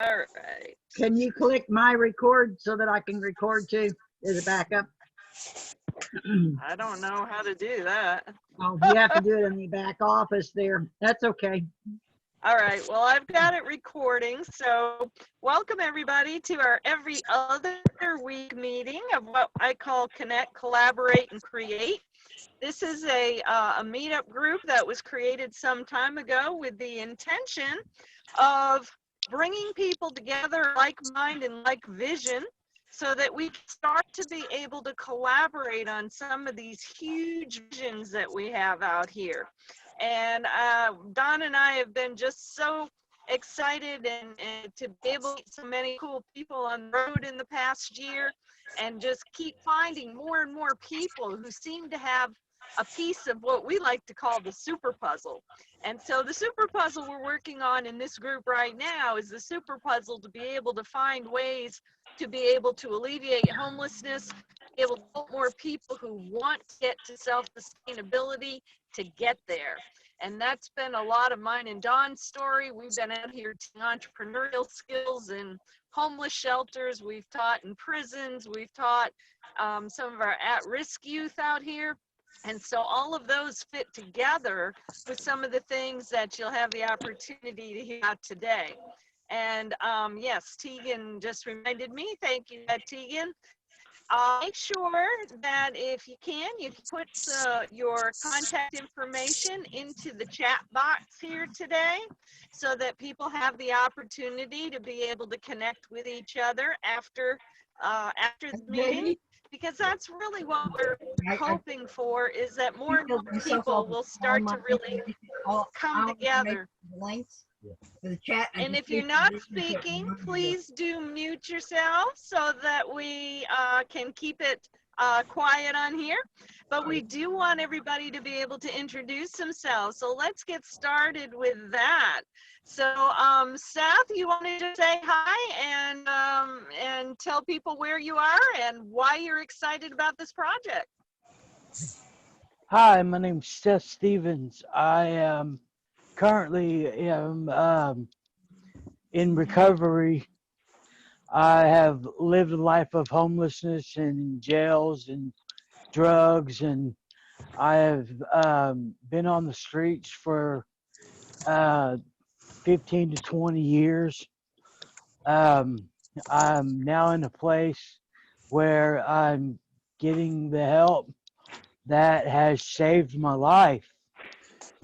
All right. Can you click my record so that I can record too as a backup? I don't know how to do that. Oh, you have to do it in the back office there. That's okay. All right, well, I've got it recording. So welcome everybody to our every other week meeting of what I call Connect, Collaborate, and Create. This is a meetup group that was created some time ago with the intention of bringing people together like mind and like vision so that we can start to be able to collaborate on some of these huge visions that we have out here. And Don and I have been just so excited and to be able to meet so many cool people on the road in the past year and just keep finding more and more people who seem to have a piece of what we like to call the super puzzle. And so the super puzzle we're working on in this group right now is the super puzzle to be able to find ways to be able to alleviate homelessness, be able to help more people who want to get to self-sustainability to get there. And that's been a lot of mine and Dawn's story. We've been out here teaching entrepreneurial skills in homeless shelters. We've taught in prisons. We've taught some of our at-risk youth out here. And so all of those fit together with some of the things that you'll have the opportunity to hear about today. And yes, Tegan just reminded me, thank you, Tegan. Make sure that if you can put your contact information into the chat box here today so that people have the opportunity to be able to connect with each other after the meeting. Because that's really what we're hoping for, is that more and more people will start to really come together. And if you're not speaking, please do mute yourself so that we can keep it quiet on here. But we do want everybody to be able to introduce themselves. So let's get started with that. So Seth, you want to just say hi and tell people where you are and why you're excited about this project? Hi, my name's Seth Stephens. I currently am in recovery. I have lived a life of homelessness and jails and drugs, and I have been on the streets for 15 to 20 years. I'm now in a place where I'm getting the help that has saved my life.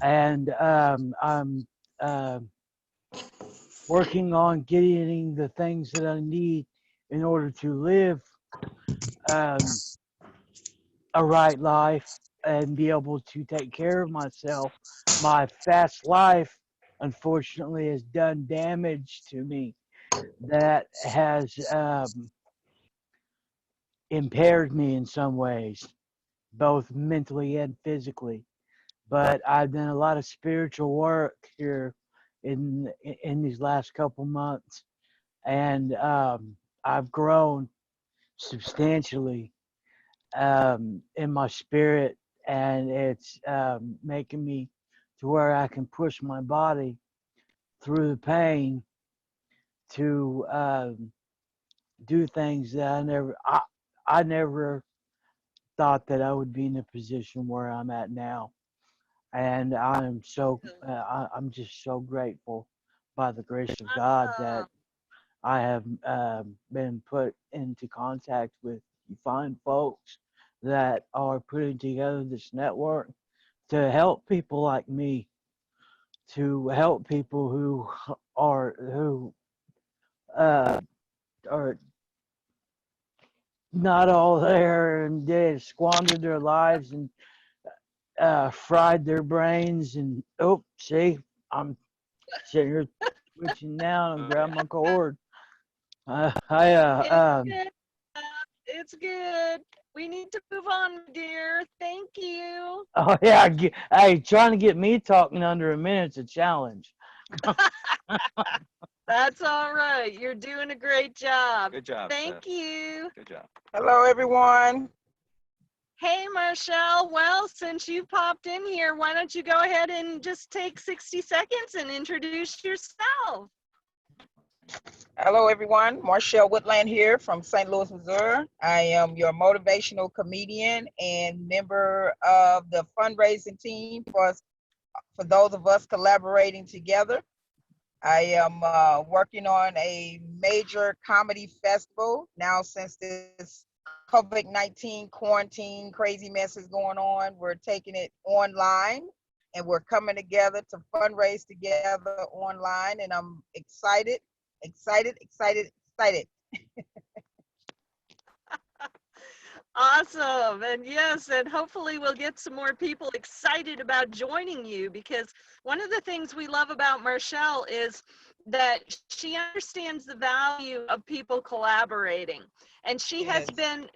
And I'm working on getting the things that I need in order to live a right life and be able to take care of myself. My fast life, unfortunately, has done damage to me that has impaired me in some ways, both mentally and physically. But I've done a lot of spiritual work here in these last couple months, and I've grown substantially in my spirit, and it's making me to where I can push my body through the pain to do things that I never thought that I would be in a position where I'm at now. And I'm I'm just so grateful by the grace of God that I have been put into contact with fine folks that are putting together this network to help people like me, to help people who are not all there and they squandered their lives and fried their brains. And see, I'm sitting here switching down and grab my cord. It's good. We need to move on, dear. Thank you. Oh yeah, hey, trying to get me talking under a minute's a challenge. That's all right. You're doing a great job. Good job. Thank Seth. you. Good job. Hello, everyone. Hey, Marshall. Well, since you popped in here, why don't you go ahead and just take 60 seconds and introduce yourself? Hello, everyone. Marshall Woodland here from St. Louis, Missouri. I am your motivational comedian and member of the fundraising team for those of us collaborating together. I am working on a major comedy festival now since this COVID-19 quarantine crazy mess is going on. We're taking it online and we're coming together to fundraise together online. And I'm excited, excited, excited, excited. Awesome. And yes, and hopefully we'll get some more people excited about joining you, because one of the things we love about Marshall is that she understands the value of people collaborating. And she has Yes. been,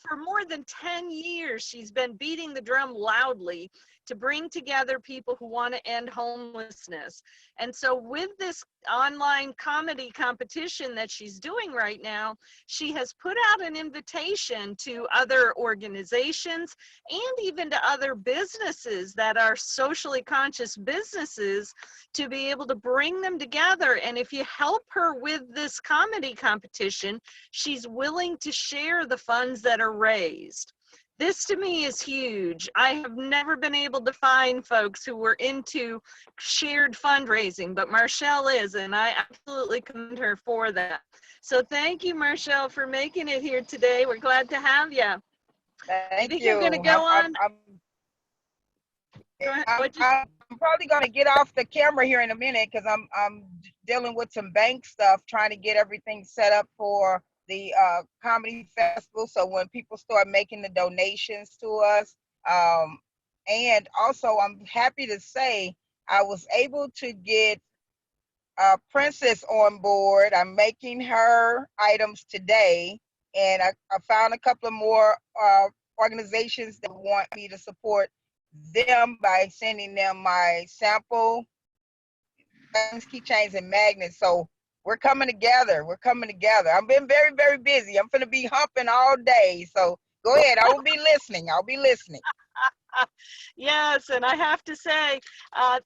for more than 10 years, she's been beating the drum loudly to bring together people who want to end homelessness. And so with this online comedy competition that she's doing right now, she has put out an invitation to other organizations and even to other businesses that are socially conscious businesses to be able to bring them together. And if you help her with this comedy competition, she's willing to share the funds that are raised. This to me is huge. I have never been able to find folks who were into shared fundraising, but Marshall is, and I absolutely commend her for that. So thank you, Marshall, for making it here today. We're glad to have you. Thank think you. you're going to go on. Go ahead. I'm probably going to get off the camera here in a minute because I'm dealing with some bank stuff, trying to get everything set up for the comedy festival. So when people start making the donations to us, and also I'm happy to say I was able to get Princess on board. I'm making her items today, and I found a couple of more organizations that want me to support them by sending them my sample keychains and magnets. So we're coming together. We're coming together. I've been very, very busy. I'm going to be humping all day. So go ahead. I will be listening. I'll be listening. Yes, and I have to say,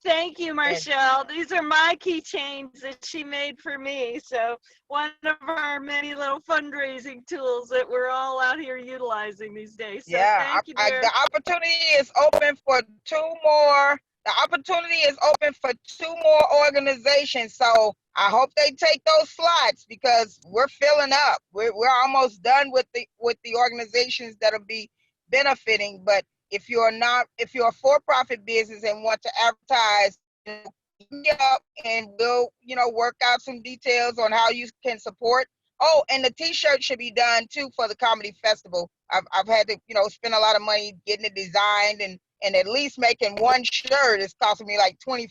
thank you, Marshall. These are my keychains that she made for me. So one of our many little fundraising tools that we're all out here utilizing these days. So thank you, dear. The opportunity is open for two more. The opportunity is open for two more organizations. So I hope they take those slots because we're filling up. We're almost done with the organizations that'll be benefiting. But if you're a for-profit business and want to advertise, get up and we'll, work out some details on how you can support. Oh, and the T-shirt should be done too for the comedy festival. I've had to, spend a lot of money getting it designed and at least making one shirt is costing me like $25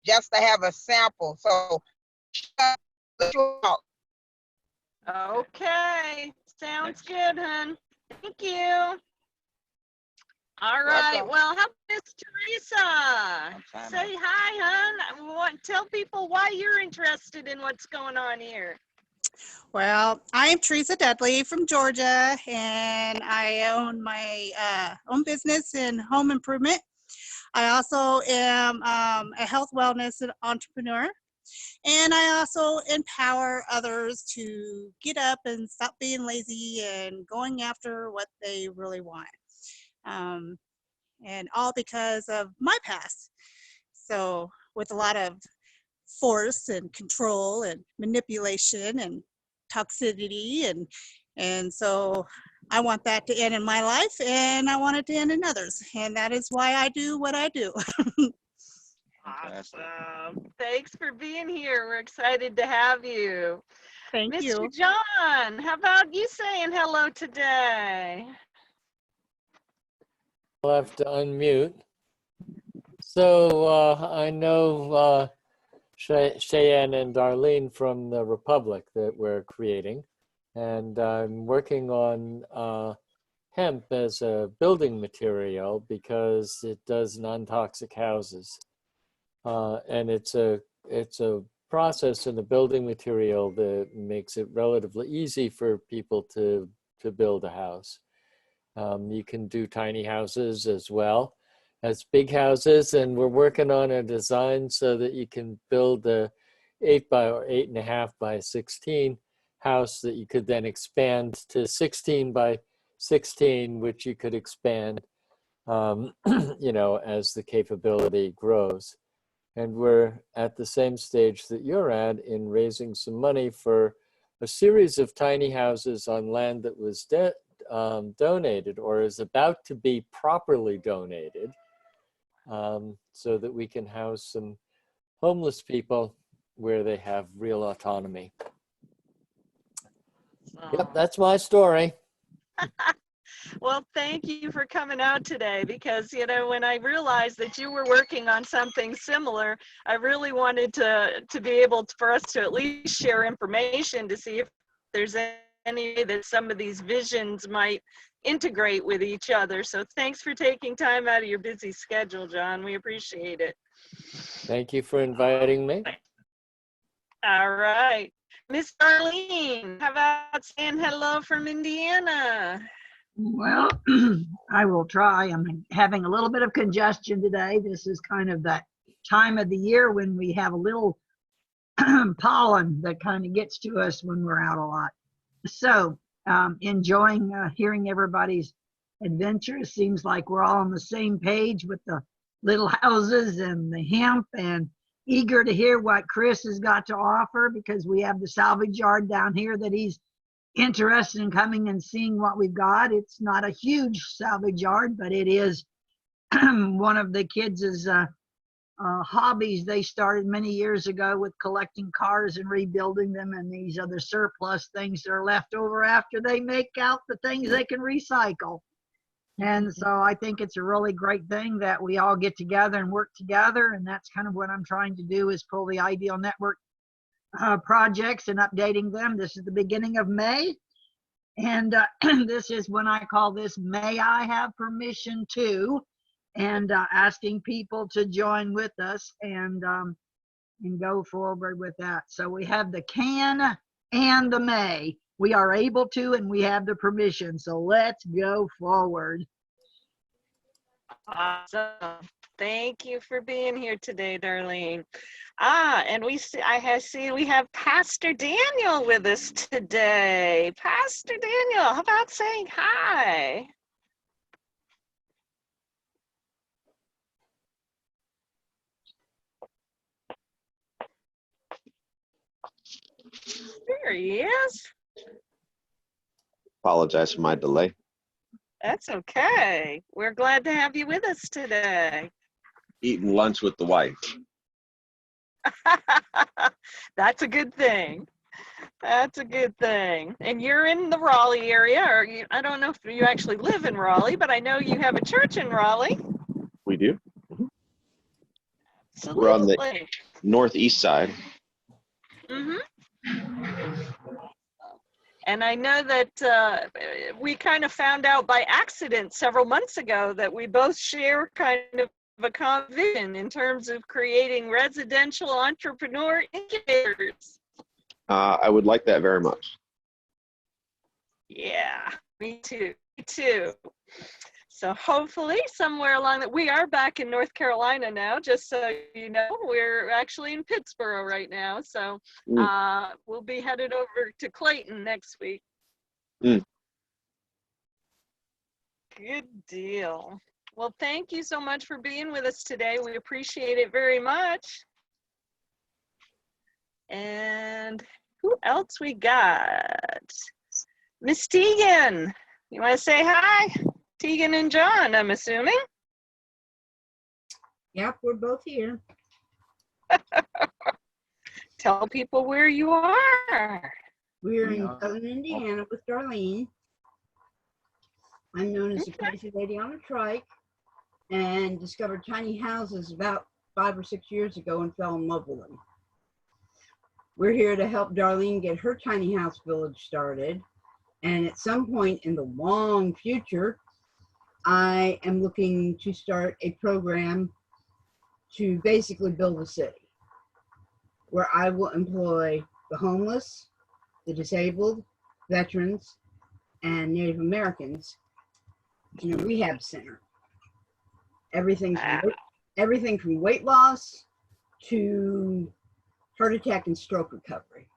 just to have a sample. So, okay, sounds good, hon. Thank you. All right. Well, how is Teresa? Say hi, hon. Tell people why you're interested in what's going on here. Well, I am Teresa Dudley from Georgia, and I own my own business in home improvement. I also am a health wellness entrepreneur, and I also empower others to get up and stop being lazy and going after what they really want. And all because of my past. So with a lot of force and control and manipulation and toxicity, and so I want that to end in my life, and I want it to end in others, and that is why I do what I do. Awesome. Thanks for being here. We're excited to have you. Thank Mr. you. John, how about you saying hello today? I'll have to unmute. So I know Cheyenne and Darlene from the Republic that we're creating, and I'm working on hemp as a building material because it does non-toxic houses, and it's a process in the building material that makes it relatively easy for people to build a house. You can do tiny houses as well as big houses, and we're working on a design so that you can build a 8 by or 8.5 by 16 house that you could then expand to 16 by 16, which you could expand, you know, as the capability grows. And we're at the same stage that you're at in raising some money for a series of tiny houses on land that was donated or is about to be properly donated, so that we can house some homeless people where they have real autonomy. Yep, that's my story. Well, thank you for coming out today, because, you know, when I realized that you were working on something similar, I really wanted to be able for us to at least share information to see if there's any way that some of these visions might integrate with each other. So thanks for taking time out of your busy schedule, John. We appreciate it. Thank you for inviting me. All right. Miss Darlene, how about saying hello from Indiana? Well, I will try. I'm having a little bit of congestion today. This is kind of that time of the year when we have a little pollen that kind of gets to us when we're out a lot. So enjoying hearing everybody's adventures. Seems like we're all on the same page with the little houses and the hemp, and eager to hear what Chris has got to offer, because we have the salvage yard down here that he's interested in coming and seeing what we've got. It's not a huge salvage yard, but it is one of the kids' hobbies they started many years ago with collecting cars and rebuilding them, and these other surplus things that are left over after they make out the things they can recycle. And so I think it's a really great thing that we all get together and work together, and that's kind of what I'm trying to do, is pull the Ideal Network projects and updating them. This is the beginning of May, and this is when I call this May I Have Permission To, and asking people to join with us and go forward with that. So we have the can and the may. We are able to, and we have the permission. So let's go forward. Awesome. Thank you for being here today, Darlene. And I see we have Pastor Daniel with us today. Pastor Daniel, how about saying hi? There he is. Apologize for my delay. That's okay. We're glad to have you with us today. Eating lunch with the wife. That's a good thing. That's a good thing. And you're in the Raleigh area, or I don't know if you actually live in Raleigh, but I know you have a church in Raleigh. We do. Absolutely. We're on the northeast side. Mm-hmm. And I know that we kind of found out by accident several months ago that we both share kind of a common vision in terms of creating residential entrepreneur incubators. I would like that very much. Yeah, me too. Me too. So hopefully somewhere along that, we are back in North Carolina now, just so you know. We're actually in Pittsburgh right now. So we'll be headed over to Clayton next week. Good deal. Well, thank you so much for being with us today. We appreciate it very much. And who else we got? Miss Tegan, you want to say hi? Tegan and John, I'm assuming. Yep, we're both here. Tell people where you are. We're in southern Indiana with Darlene. I'm known as the crazy lady on a trike, and discovered tiny houses about 5 or 6 years ago and fell in love with them. We're here to help Darlene get her tiny house village started. And at some point in the long future, I am looking to start a program to basically build a city where I will employ the homeless, the disabled, veterans, and Native Americans in a rehab center. Everything from weight loss to heart attack and stroke recovery.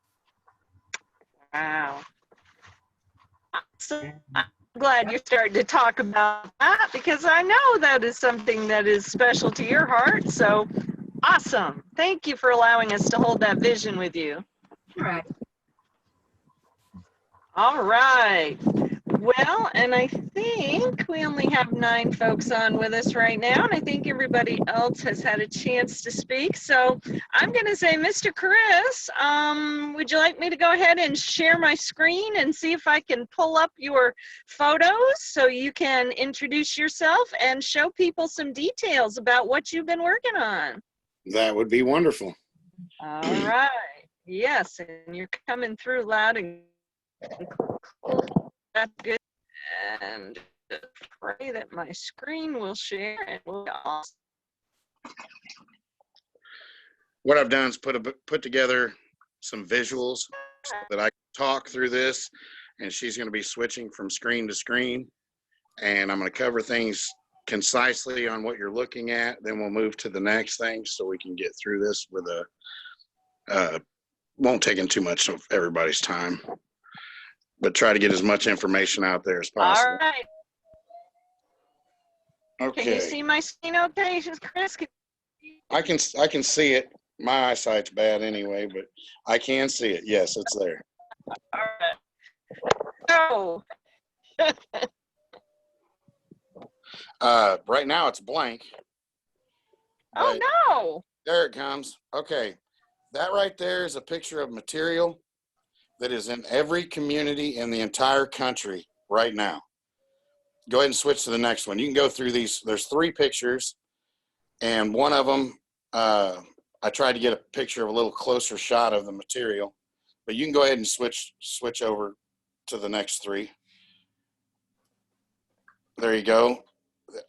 Wow. So I'm glad you're starting to talk about that, because I know that is something that is special to your heart. So awesome. Thank you for allowing us to hold that vision with you. All right. All right. Well, and I think we only have 9 folks on with us right now, and I think everybody else has had a chance to speak. So I'm going to say, Mr. Chris, would you like me to go ahead and share my screen and see if I can pull up your photos so you can introduce yourself and show people some details about what you've been working on? That would be wonderful. All right. Yes, and you're coming through loud and clear. That's good. And just pray that my screen will share and we'll be awesome. What I've done is put together some visuals so that I can talk through this, and she's going to be switching from screen to screen, and I'm going to cover things concisely on what you're looking at. Then we'll move to the next thing so we can get through this with won't take in too much of everybody's time, but try to get as much information out there as possible. All right. Okay. Can you see my screen okay, Chris? I can see it. My eyesight's bad anyway, but I can see it. Yes, it's there. All right. So, Right now it's blank. oh no. There it comes. Okay. That right there is a picture of material that is in every community in the entire country right now. Go ahead and switch to the next one. You can go through these. There's 3 pictures, and one of them, I tried to get a picture of a little closer shot of the material, but you can go ahead and switch over to the next 3. There you go.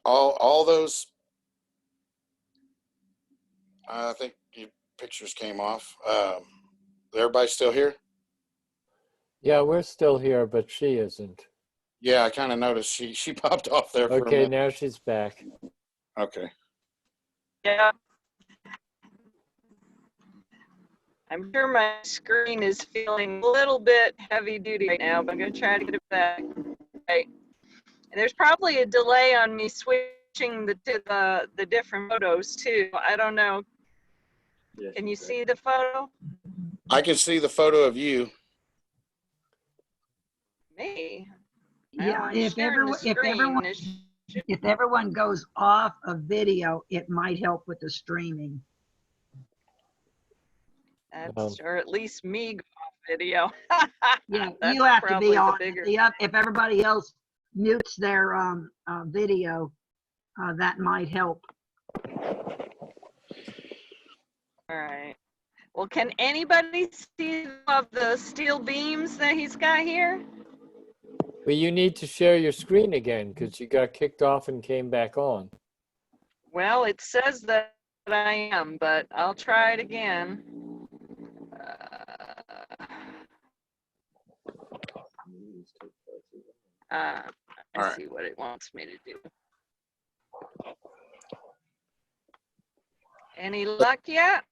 All those, I think your pictures came off. Everybody still here? Yeah, we're still here, but she isn't. Yeah, I kind of noticed she popped off there for a Okay, minute. now she's back. Okay. Yeah. I'm sure my screen is feeling a little bit heavy duty right now, but I'm going to try to get it back. Right. And there's probably a delay on me switching to the different photos too. I don't know. Can you see the photo? I can see the photo of you. Me? Yeah, I'm sharing the screen. if everyone goes off of video, it might help with the streaming. That's, or at least me go off video. Yeah, That's you have to probably be the on. bigger- If everybody else mutes their video, that might help. All right. Well, can anybody see of the steel beams that he's got here? Well, you need to share your screen again because you got kicked off and came back on. Well, it says that I am, but I'll try it again. Let's see what it wants me to do. Any luck yet?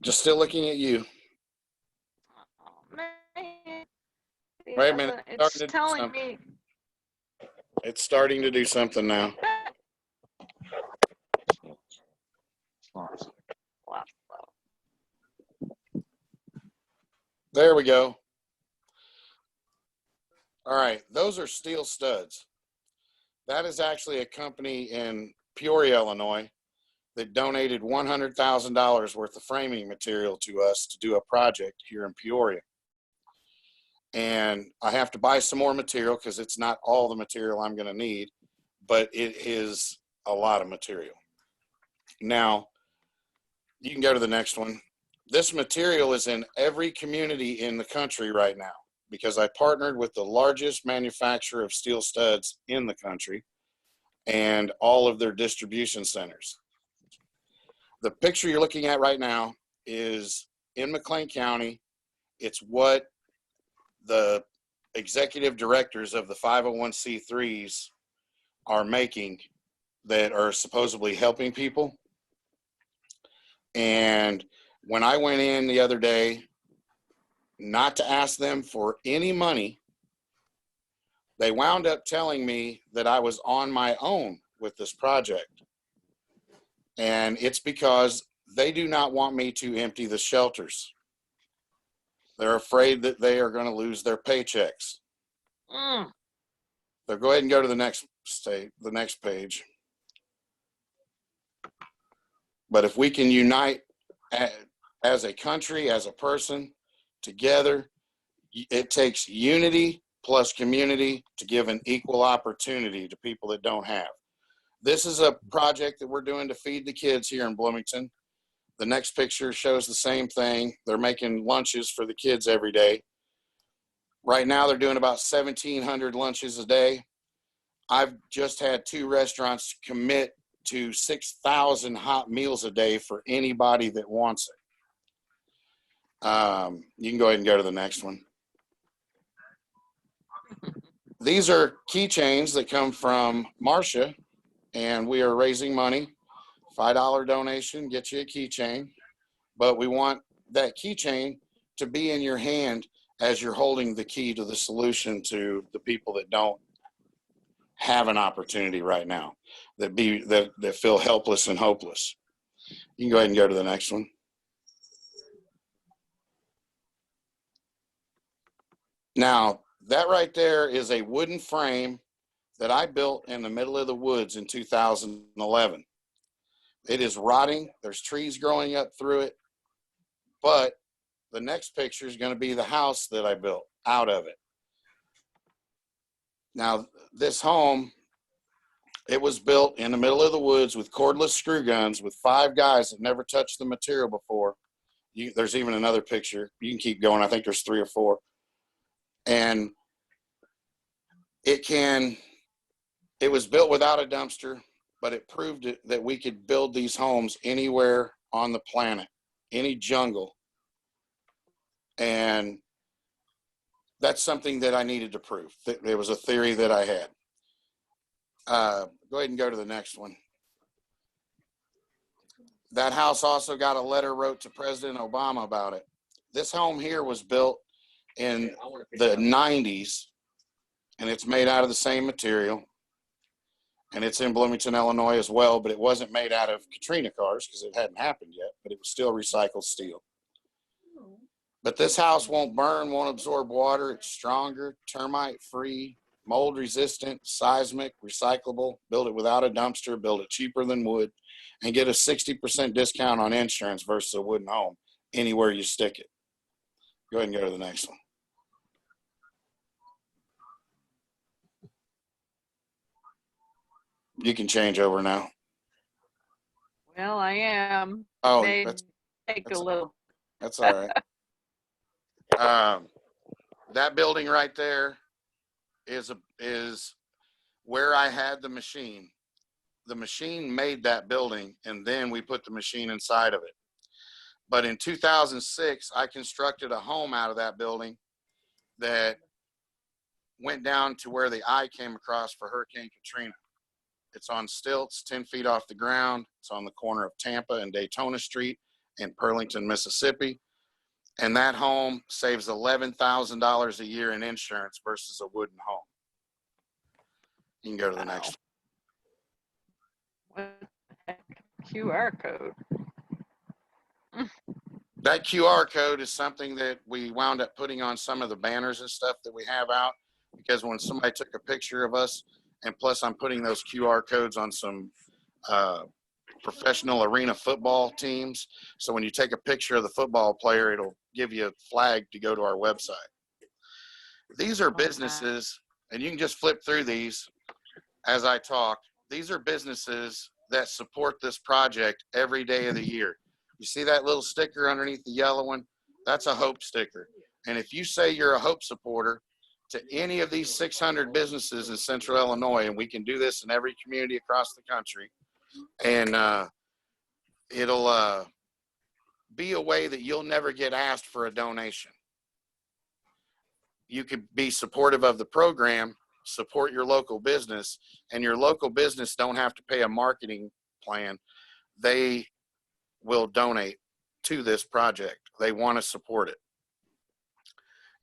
Just still looking at you. Oh, man. Wait a minute. It's telling me. It's starting to do something now. There we go. All right, those are steel studs. That is actually a company in Peoria, Illinois, that donated $100,000 worth of framing material to us to do a project here in Peoria. And I have to buy some more material because it's not all the material I'm going to need, but it is a lot of material. Now, you can go to the next one. This material is in every community in the country right now because I partnered with the largest manufacturer of steel studs in the country and all of their distribution centers. The picture you're looking at right now is in McLean County. It's what the executive directors of the 501c3s are making that are supposedly helping people. And When I went in the other day, not to ask them for any money, they wound up telling me that I was on my own with this project. And it's because they do not want me to empty the shelters. They're afraid that they are going to lose their paychecks. Mm. So go ahead and go to the next page. But if we can unite as a country, as a person, together, it takes unity plus community to give an equal opportunity to people that don't have. This is a project that we're doing to feed the kids here in Bloomington. The next picture shows the same thing. They're making lunches for the kids every day. Right now, they're doing about 1,700 lunches a day. I've just had 2 restaurants commit to 6,000 hot meals a day for anybody that wants it. You can go ahead and go to the next one. These are keychains that come from Marcia, and we are raising money. $5 donation gets you a keychain, but we want that keychain to be in your hand as you're holding the key to the solution to the people that don't have an opportunity right now, that feel helpless and hopeless. You can go ahead and go to the next one. Now, that right there is a wooden frame that I built in the middle of the woods in 2011. It is rotting. There's trees growing up through it. But the next picture is going to be the house that I built out of it. Now, this home, it was built in the middle of the woods with cordless screw guns with 5 guys that never touched the material before. There's even another picture. You can keep going. I think there's 3 or 4. And it was built without a dumpster, but it proved that we could build these homes anywhere on the planet, any jungle. And that's something that I needed to prove. It was a theory that I had. Go ahead and go to the next one. That house also got a letter wrote to President Obama about it. This home here was built in the 90s, and it's made out of the same material. And it's in Bloomington, Illinois as well, but it wasn't made out of Katrina cars because it hadn't happened yet, but it was still recycled steel. But this house won't burn, won't absorb water. It's stronger, termite-free, mold-resistant, seismic, recyclable. Build it without a dumpster, build it cheaper than wood, and get a 60% discount on insurance versus a wooden home anywhere you stick it. Go ahead and go to the next one. You can change over now. Well, I am. Oh, May that's take a little. all right. That building right there is where I had the machine. The machine made that building, and then we put the machine inside of it. But in 2006, I constructed a home out of that building that went down to where the eye came across for Hurricane Katrina. It's on stilts, 10 feet off the ground. It's on the corner of Tampa and Daytona Street in Pearlington, Mississippi. And that home saves $11,000 a year in insurance versus a wooden home. You can go to the next What the heck? QR code. That QR code is something that we wound up putting on some of the banners and stuff that we have out, because when somebody took a picture of us, and plus I'm putting those QR codes on some professional arena football teams. So when you take a picture of the football player, it'll give you a flag to go to our website. These are businesses, and you can just flip through these as I talk. These are businesses that support this project every day of the year. You see that little sticker underneath the yellow one? That's a hope sticker. And if you say you're a hope supporter to any of these 600 businesses in Central Illinois, and we can do this in every community across the country, and it'll be a way that you'll never get asked for a donation. You could be supportive of the program, support your local business, and your local business don't have to pay a marketing plan. They will donate to this project. They want to support it.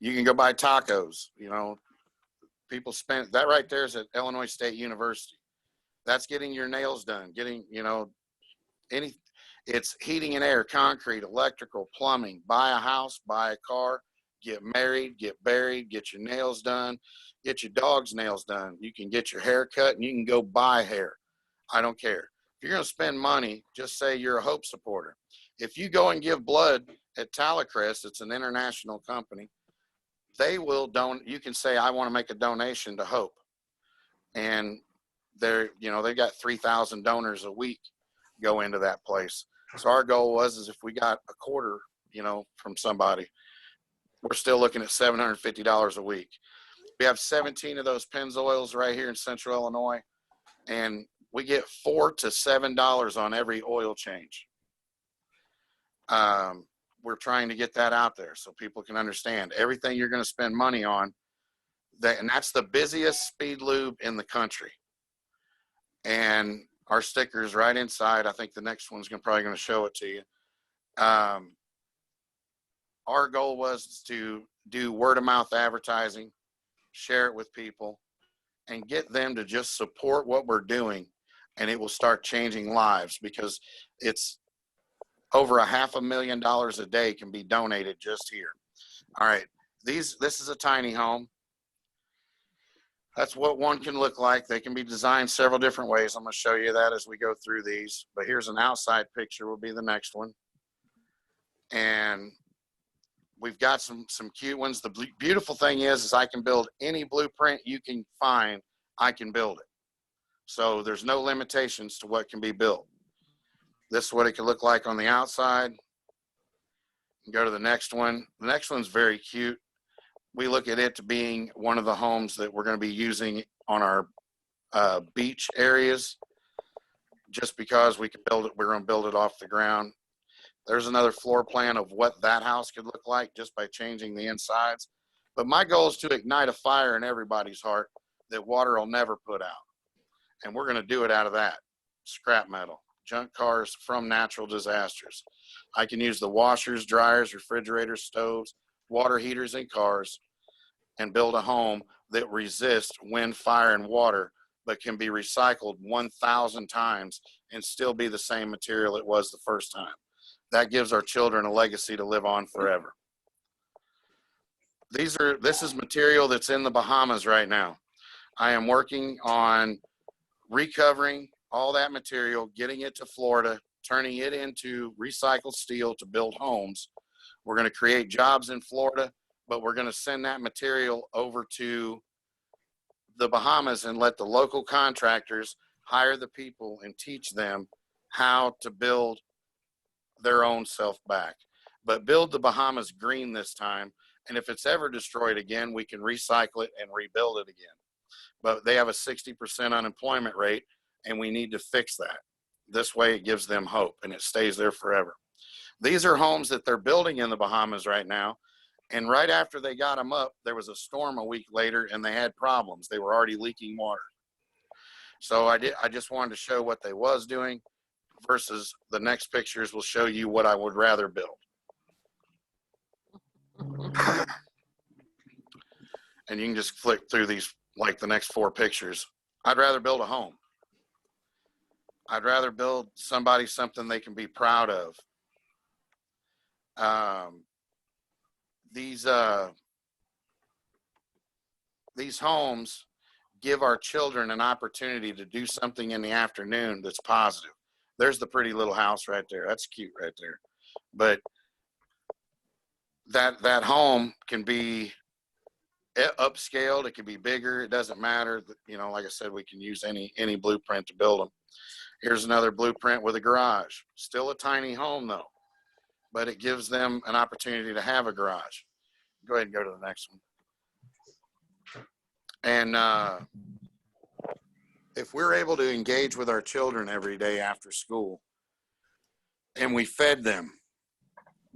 You can go buy tacos. You know, people spend that right there is at Illinois State University. That's getting your nails done, getting, you know, it's heating and air, concrete, electrical, plumbing, buy a house, buy a car, get married, get buried, get your nails done, get your dog's nails done. You can get your hair cut and you can go buy hair. I don't care. If you're going to spend money, just say you're a Hope supporter. If you go and give blood at Talacrest, it's an international company, they will you can say, I want to make a donation to Hope. And they're, you know, they got 3,000 donors a week go into that place. So our goal is if we got a quarter, you know, from somebody, we're still looking at $750 a week. We have 17 of those Pennzoils right here in Central Illinois, and we get $4 to $7 on every oil change. We're trying to get that out there so people can understand everything you're going to spend money on. And that's the busiest speed lube in the country. And our sticker's right inside. I think the next one's probably going to show it to you. Our goal was to do word of mouth advertising, share it with people, and get them to just support what we're doing, and it will start changing lives, because it's over $500,000 a day can be donated just here. All right, this is a tiny home. That's what one can look like. They can be designed several different ways. I'm going to show you that as we go through these. But here's an outside picture will be the next one. And we've got some cute ones. The beautiful thing is I can build any blueprint you can find. I can build it. So there's no limitations to what can be built. This is what it could look like on the outside. Go to the next one. The next one's very cute. We look at it to being one of the homes that we're going to be using on our beach areas, just because we can build it. We're going to build it off the ground. There's another floor plan of what that house could look like just by changing the insides. But my goal is to ignite a fire in everybody's heart that water will never put out. And we're going to do it out of that scrap metal, junk cars from natural disasters. I can use the washers, dryers, refrigerators, stoves, water heaters, and cars, and build a home that resists wind, fire, and water, but can be recycled 1,000 times and still be the same material it was the first time. That gives our children a legacy to live on forever. This is material that's in the Bahamas right now. I am working on recovering all that material, getting it to Florida, turning it into recycled steel to build homes. We're going to create jobs in Florida, but we're going to send that material over to the Bahamas and let the local contractors hire the people and teach them how to build their own self back. But build the Bahamas green this time, and if it's ever destroyed again, we can recycle it and rebuild it again. But they have a 60% unemployment rate, and we need to fix that. This way it gives them hope, and it stays there forever. These are homes that they're building in the Bahamas right now, and right after they got them up, there was a storm a week later, and they had problems. They were already leaking water. So I just wanted to show what they was doing, versus the next pictures will show you what I would rather build. And you can just flick through these, like the next 4 pictures. I'd rather build a home. I'd rather build somebody something they can be proud of. These homes give our children an opportunity to do something in the afternoon that's positive. There's the pretty little house right there. That's cute right there. But that home can be upscaled. It can be bigger. It doesn't matter. You know, like I said, we can use any blueprint to build them. Here's another blueprint with a garage. Still a tiny home though, but it gives them an opportunity to have a garage. Go ahead and go to the next one. And if we're able to engage with our children every day after school, and we fed them,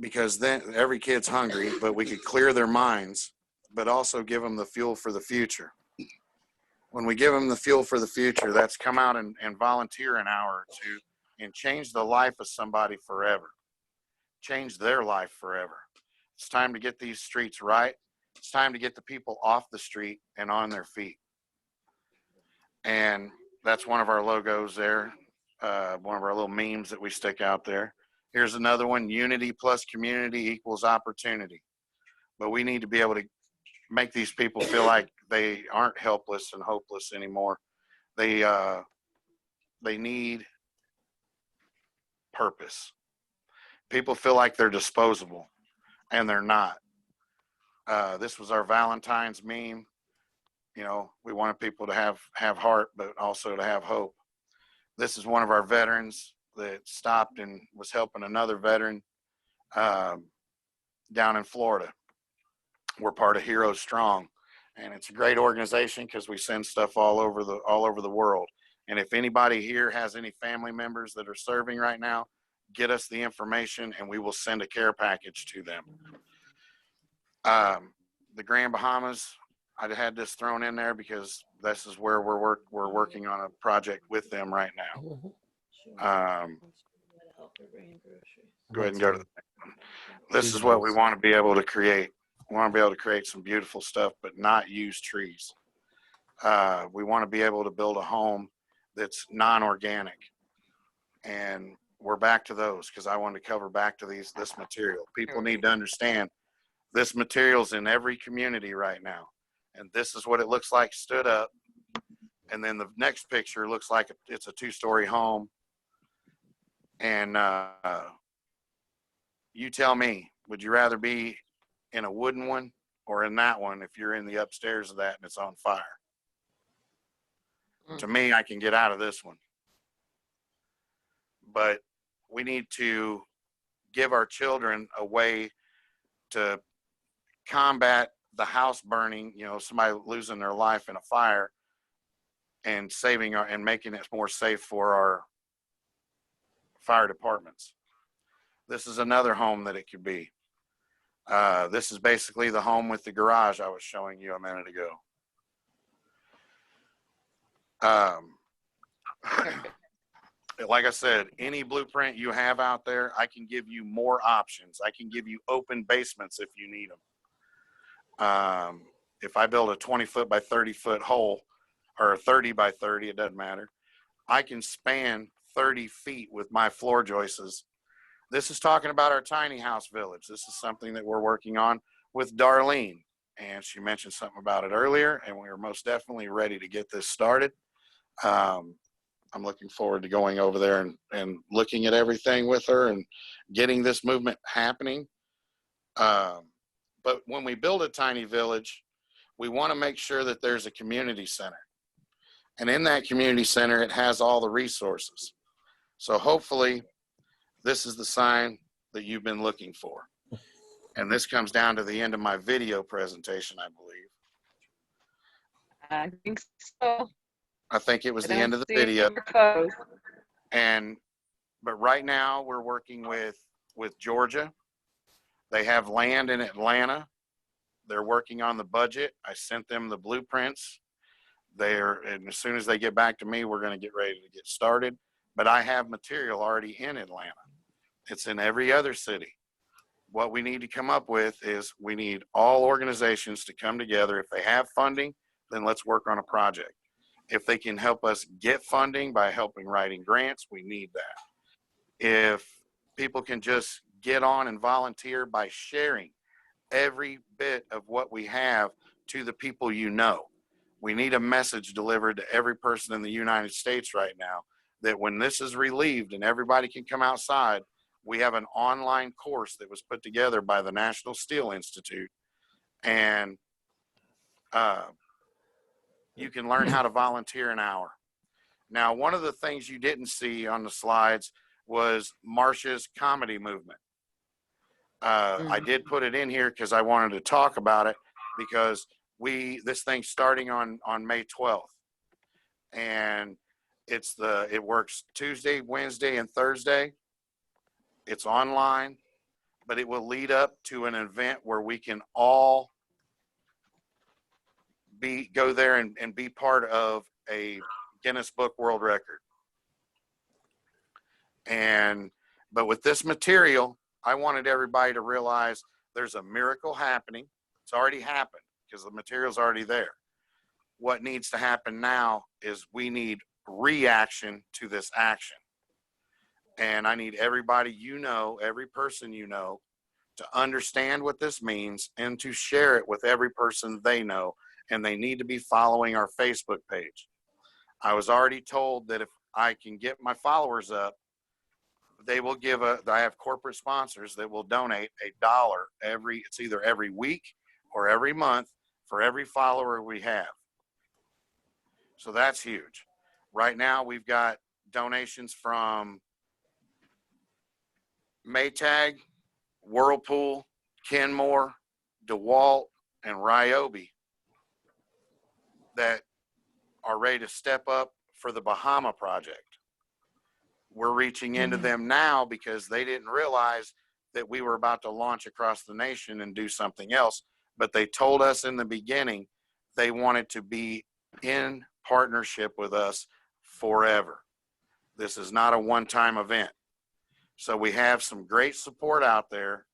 because then every kid's hungry, but we could clear their minds, but also give them the fuel for the future. When we give them the fuel for the future, that's come out and volunteer an hour or two and change the life of somebody forever. change their life forever. It's time to get these streets right. It's time to get the people off the street and on their feet. And that's one of our logos there, one of our little memes that we stick out there. Here's another one: unity plus community equals opportunity. But we need to be able to make these people feel like they aren't helpless and hopeless anymore. They need purpose. People feel like they're disposable, and they're not. This was our Valentine's meme. You know, we wanted people to have heart, but also to have hope. This is one of our veterans that stopped and was helping another veteran down in Florida. We're part of Heroes Strong, and it's a great organization because we send stuff all over the world. And if anybody here has any family members that are serving right now, get us the information and we will send a care package to them. The Grand Bahamas, I had this thrown in there because this is where we're working on a project with them right now. Go ahead and go to the next one. This is what we want to be able to create. We want to be able to create some beautiful stuff, but not use trees. We want to be able to build a home that's non-organic. And we're back to those because I wanted to cover back to this material. People need to understand this material's in every community right now. And this is what it looks like stood up. And then the next picture looks like it's a 2-story home. And you tell me, would you rather be in a wooden one or in that one if you're in the upstairs of that and it's on fire? To me, I can get out of this one. But we need to give our children a way to combat the house burning, you know, somebody losing their life in a fire, and saving and making it more safe for our fire departments. This is another home that it could be. This is basically the home with the garage I was showing you a minute ago. Like I said, any blueprint you have out there, I can give you more options. I can give you open basements if you need them. If I build a 20-foot by 30-foot hole, or a 30 by 30, it doesn't matter. I can span 30 feet with my floor joists. This is talking about our tiny house village. This is something that we're working on with Darlene, and she mentioned something about it earlier, and we are most definitely ready to get this started. I'm looking forward to going over there and looking at everything with her and getting this movement happening. But when we build a tiny village, we want to make sure that there's a community center. And in that community center, it has all the resources. So hopefully this is the sign that you've been looking for. And this comes down to the end of my video presentation, I believe. I think so. I think it was the end of the video. But right now we're working with Georgia. They have land in Atlanta. They're working on the budget. I sent them the blueprints. And as soon as they get back to me, we're going to get ready to get started. But I have material already in Atlanta. It's in every other city. What we need to come up with is we need all organizations to come together. If they have funding, then let's work on a project. If they can help us get funding by helping writing grants, we need that. If people can just get on and volunteer by sharing every bit of what we have to the people you know. We need a message delivered to every person in the United States right now that when this is relieved and everybody can come outside, we have an online course that was put together by the National Steel Institute. And you can learn how to volunteer an hour. Now, one of the things you didn't see on the slides was Marcia's comedy movement. I did put it in here because I wanted to talk about it because this thing's starting on May 12th. And it works Tuesday, Wednesday, and Thursday. It's online, but it will lead up to an event where we can all go there and be part of a Guinness Book World Record. But with this material, I wanted everybody to realize there's a miracle happening. It's already happened because the material's already there. What needs to happen now is we need reaction to this action. And I need everybody every person to understand what this means and to share it with every person they know. And they need to be following our Facebook page. I was already told that if I can get my followers up, they will I have corporate sponsors that will donate $1 it's either every week or every month for every follower we have. So that's huge. Right now, we've got donations from Maytag, Whirlpool, Kenmore, DeWalt, and Ryobi that are ready to step up for the Bahama project. We're reaching into them now because they didn't realize that we were about to launch across the nation and do something else. But they told us in the beginning they wanted to be in partnership with us forever. This is not a one-time event. So we have some great support out there.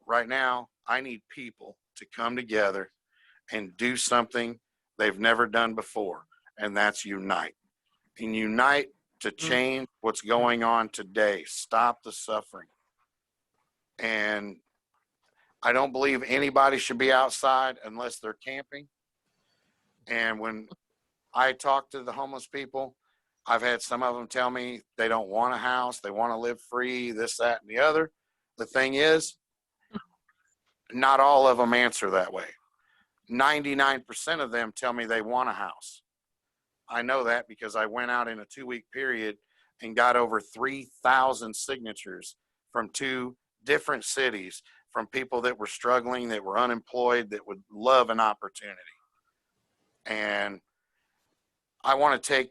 Right now, I need people to come together and do something they've never done before, and that's unite. And unite to change what's going on today. Stop the suffering. And I don't believe anybody should be outside unless they're camping. And when I talk to the homeless people, I've had some of them tell me they don't want a house, they want to live free, this, that, and the other. The thing is, not all of them answer that way. 99% of them tell me they want a house. I know that because I went out in a 2-week period and got over 3,000 signatures from 2 different cities from people that were struggling, that were unemployed, that would love an opportunity. And I want to take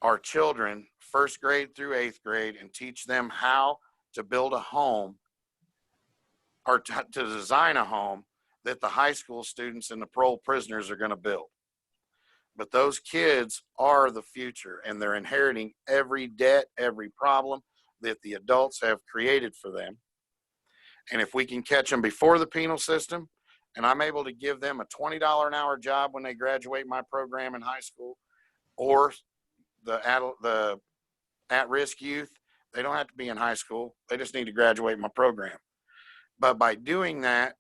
our children, 1st grade through 8th grade, and teach them how to build a home or to design a home that the high school students and the parole prisoners are going to build. But those kids are the future, and they're inheriting every debt, every problem that the adults have created for them. And if we can catch them before the penal system, and I'm able to give them a $20 an hour job when they graduate my program in high school, or the at-risk youth, they don't have to be in high school. They just need to graduate my program. But by doing that,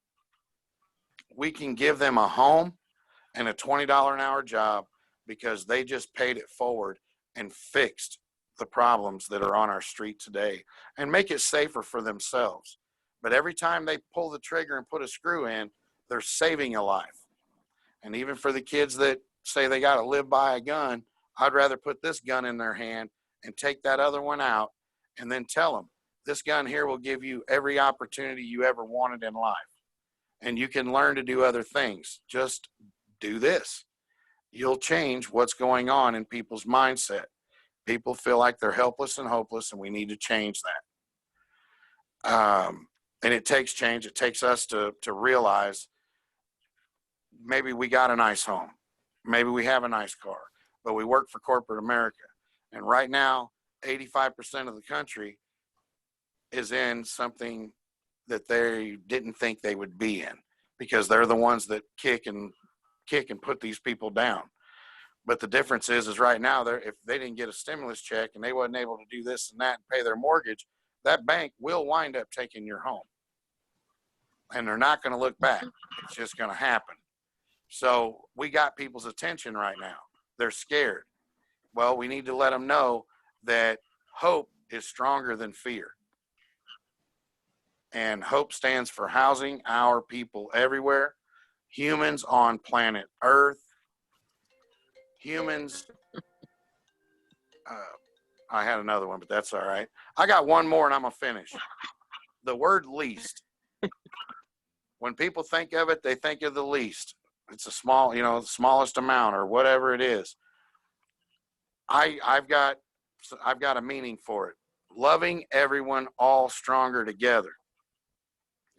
we can give them a home and a $20 an hour job because they just paid it forward and fixed the problems that are on our street today and make it safer for themselves. But every time they pull the trigger and put a screw in, they're saving a life. And even for the kids that say they got to live by a gun, I'd rather put this gun in their hand and take that other one out and then tell them, this gun here will give you every opportunity you ever wanted in life. And you can learn to do other things. Just do this. You'll change what's going on in people's mindset. People feel like they're helpless and hopeless, and we need to change that. And it takes change. It takes us to realize maybe we got a nice home. Maybe we have a nice car, but we work for corporate America. And right now, 85% of the country is in something that they didn't think they would be in because they're the ones that kick and put these people down. But the difference is right now, if they didn't get a stimulus check and they wasn't able to do this and that and pay their mortgage, that bank will wind up taking your home. And they're not going to look back. It's just going to happen. So we got people's attention right now. They're scared. Well, we need to let them know that hope is stronger than fear. And HOPE stands for Housing Our People Everywhere. Humans on planet Earth. Humans. I had another one, but that's all right. I got one more and I'm going to finish. The word least. When people think of it, they think of the least. It's a small, the smallest amount or whatever it is. I've got a meaning for it. Loving everyone all stronger together.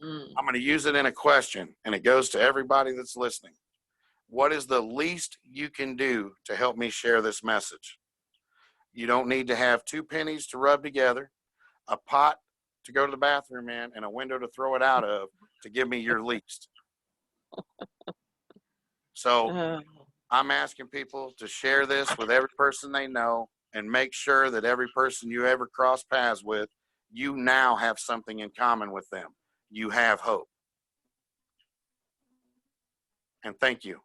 I'm going to use it in a question, and it goes to everybody that's listening. What is the least you can do to help me share this message? You don't need to have 2 pennies to rub together, a pot to go to the bathroom in and a window to throw it out of to give me your least. So Uh, I'm asking people to share this with every person they know and make sure that every person you ever cross paths with, you now have something in common with them. You have hope. And thank you.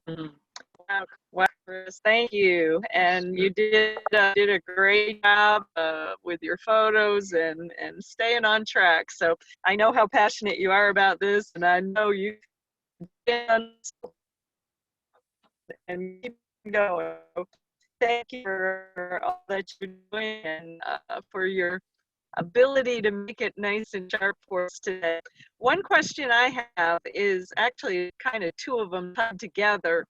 Wow, Chris, thank you. And you did a great job with your photos and staying on track. So I know how passionate you are about this, and I know you can and keep going. Thank you for all that you're doing and for your ability to make it nice and sharp for us today. One question I have is actually kind of two of them tied together.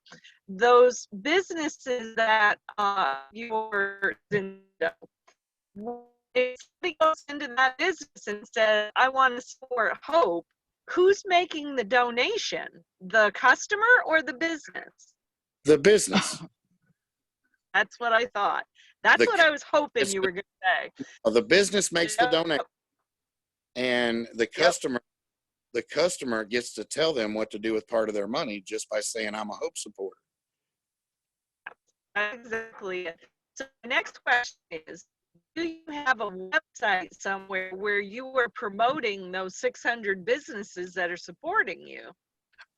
Those businesses that you're in, if somebody goes into that business and says, I want to support Hope, who's making the donation? The customer or the business? The business. That's what I thought. That's The what I was hoping you were going to say. The business makes the Yep. donation, and the customer gets to tell them what to do with part of their money just by saying, I'm a Hope supporter. Exactly. So the next question is, do you have a website somewhere where you are promoting those 600 businesses that are supporting you?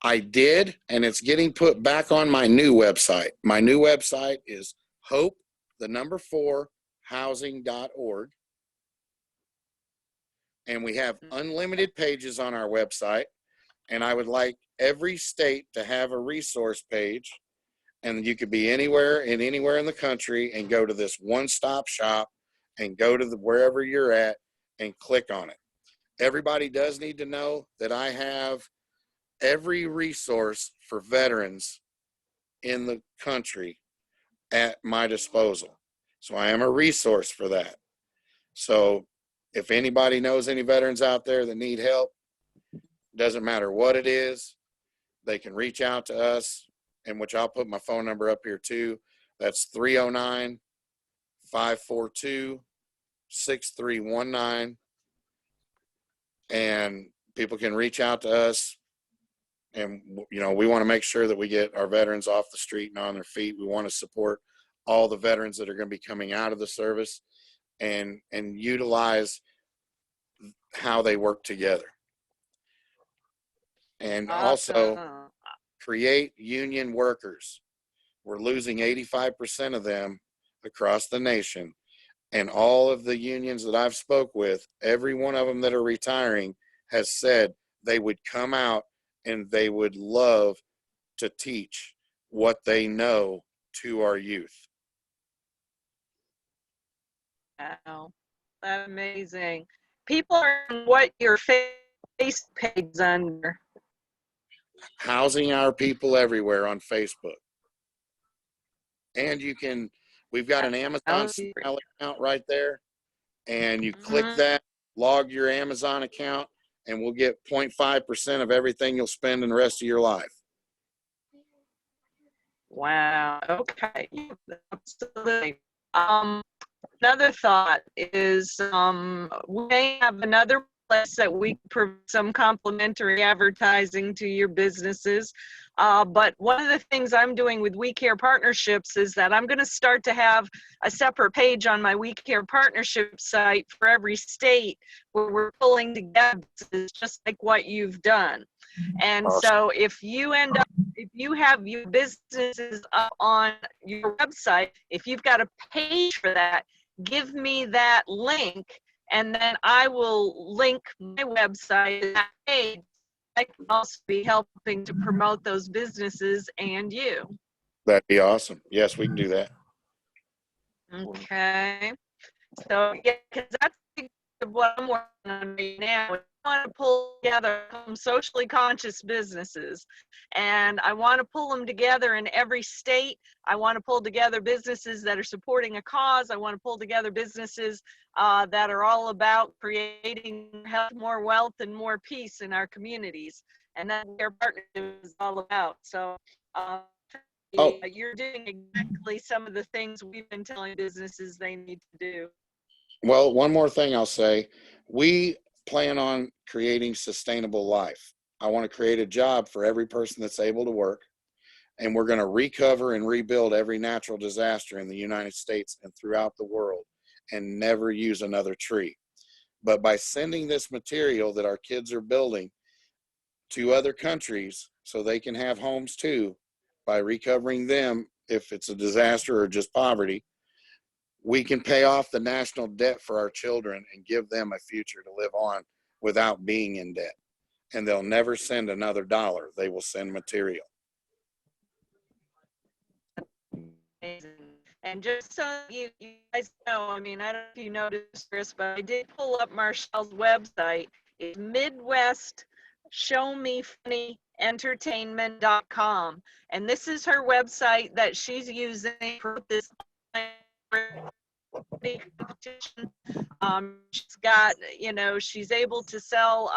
I did, and it's getting put back on my new website. My new website is hope4housing.org. And we have unlimited pages on our website. And I would like every state to have a resource page. And you could be anywhere in the country and go to this one-stop shop and go to wherever you're at and click on it. Everybody does need to know that I have every resource for veterans in the country at my disposal. So I am a resource for that. So if anybody knows any veterans out there that need help, doesn't matter what it is, they can reach out to us, and which I'll put my phone number up here too. That's 309-542-6319. And people can reach out to us. And, you know, we want to make sure that we get our veterans off the street and on their feet. We want to support all the veterans that are going to be coming out of the service and utilize how they work together. And also create union workers. We're losing 85% of them across the nation. And all of the unions that I've spoke with, every one of them that are retiring has said they would come out and they would love to teach what they know to our youth. Wow, that's amazing. People are on what your face page is under. Housing Our People Everywhere on Facebook. And we've got an Amazon account right there. And you click that, log your Amazon account, and we'll get 0.5% of everything you'll spend in the rest of your life. Wow. Okay. Absolutely. Another thought is we may have another place that we provide some complimentary advertising to your businesses. But one of the things I'm doing with We Care Partnerships is that I'm going to start to have a separate page on my We Care Partnership site for every state where we're pulling together just like what you've done. And so if you have your businesses up on your website, if you've got a page for that, give me that link, and then I will link my website to that page. I can also be helping to promote those businesses and you. That'd be awesome. Yes, we can do that. Okay. So, yeah, because that's what I'm working on right now. I want to pull together some socially conscious businesses, and I want to pull them together in every state. I want to pull together businesses that are supporting a cause. I want to pull together businesses that are all about creating health, more wealth, and more peace in our communities. And that's what our partnership is all about. So you're doing exactly some of the things we've been telling businesses they need to do. Well, one more thing I'll say. We plan on creating sustainable life. I want to create a job for every person that's able to work. And we're going to recover and rebuild every natural disaster in the United States and throughout the world and never use another tree. But by sending this material that our kids are building to other countries so they can have homes too, by recovering them if it's a disaster or just poverty, we can pay off the national debt for our children and give them a future to live on without being in debt. And they'll never send another dollar. They will send material. Amazing. And just so you guys know, I mean, I don't know if you noticed this, but I did pull up Marshall's website. It's MidwestShowMeFunnyEntertainment.com. And this is her website that she's using for this competition. She's got, you know, she's able to sell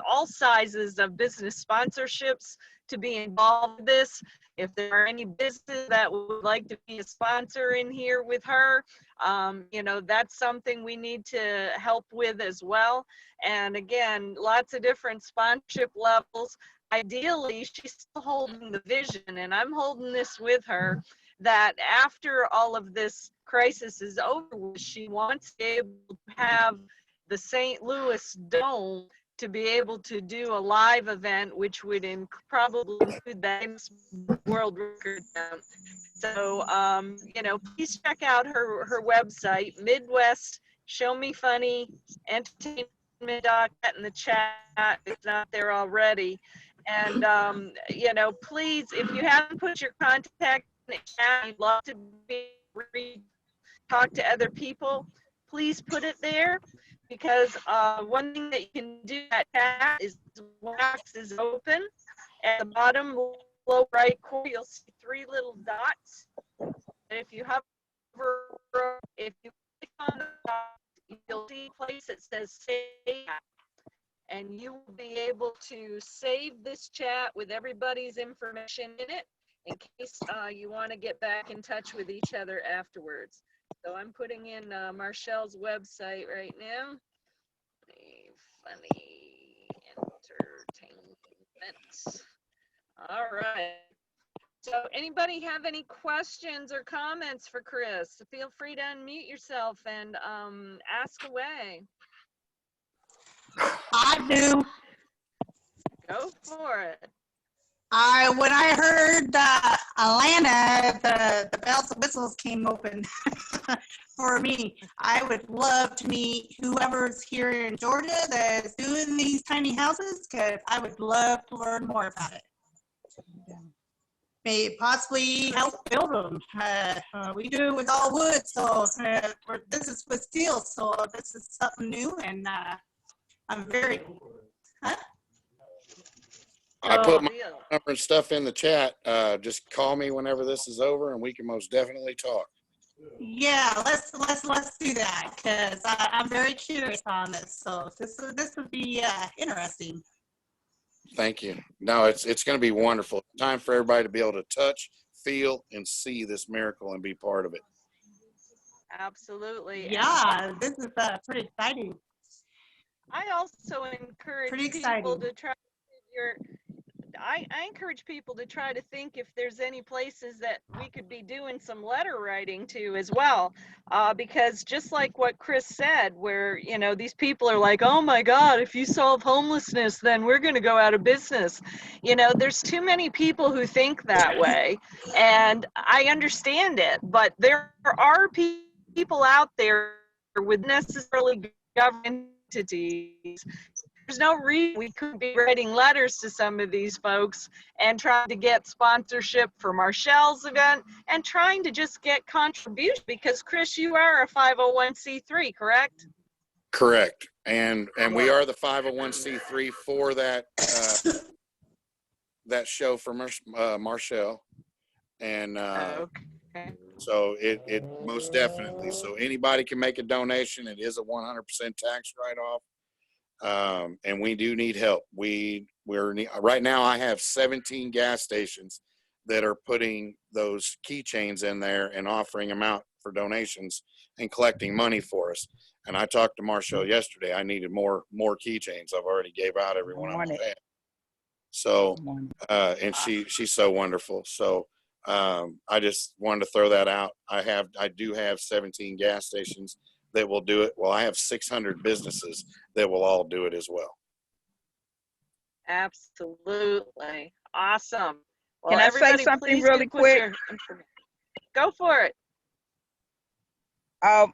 all sizes of business sponsorships to be involved in this. If there are any businesses that would like to be a sponsor in here with her, you know, that's something we need to help with as well. And again, lots of different sponsorship levels. Ideally, she's still holding the vision, and I'm holding this with her, that after all of this crisis is over, she wants to be able to have the St. Louis Dome to be able to do a live event, which would probably include that world record. So, you know, please check out her website, Midwest Show Me Funny Entertainment. Get in the chat if it's not there already. And, you know, please, if you haven't put your contact in the chat, you'd love to talk to other people, please put it there. Because one thing that you can do at chat is wax is open. At the bottom low right corner, you'll see 3 little dots. And if you click on the dot, you'll see a place that says save. And you will be able to save this chat with everybody's information in it in case you want to get back in touch with each other afterwards. So I'm putting in Marshall's website right now. Funny Entertainment. All right. So anybody have any questions or comments for Chris? Feel free to unmute yourself and ask away. I do. Go for it. When I heard Atlanta, the bells and whistles came open for me. I would love to meet whoever's here in Georgia that's doing these tiny houses, because I would love to learn more about it. Maybe possibly help build them. We do it with all wood, so this is with steel, so this is something new, and I'm very. Huh? I put my number and stuff in the chat. Just call me whenever this is over, and we can most definitely talk. Yeah, let's do that, because I'm very curious on this. So this would be interesting. Thank you. No, it's going to be wonderful. It's time for everybody to be able to touch, feel, and see this miracle and be part of it. Absolutely. Yeah, this is pretty exciting. I also encourage people to try I encourage people to try to think if there's any places that we could be doing some letter writing to as well, because just like what Chris said, where, you know, these people are like, oh my God, if you solve homelessness, then we're going to go out of business. You know, there's too many people who think that way, and I understand it, but there are people out there with necessarily government entities. There's no reason we couldn't be writing letters to some of these folks and trying to get sponsorship for Marshall's event and trying to just get contribution, because Chris, you are a 501c3, correct? Correct. And we are the 501c3 for that that show for Marshall. And Okay. so it most definitely. So anybody can make a donation. It is a 100% tax write-off. And we do need help. We're right now I have 17 gas stations that are putting those keychains in there and offering them out for donations and collecting money for us. And I talked to Marshall yesterday. I needed more keychains. I've already gave out every one want I've it. had. So, I want and she's so wonderful. So I just wanted to throw that out. I do have 17 gas stations that will do it. Well, I have 600 businesses that will all do it as well. Absolutely. Awesome. Well, Can I say everybody, something please really do put quick? your information. Go for it. I'm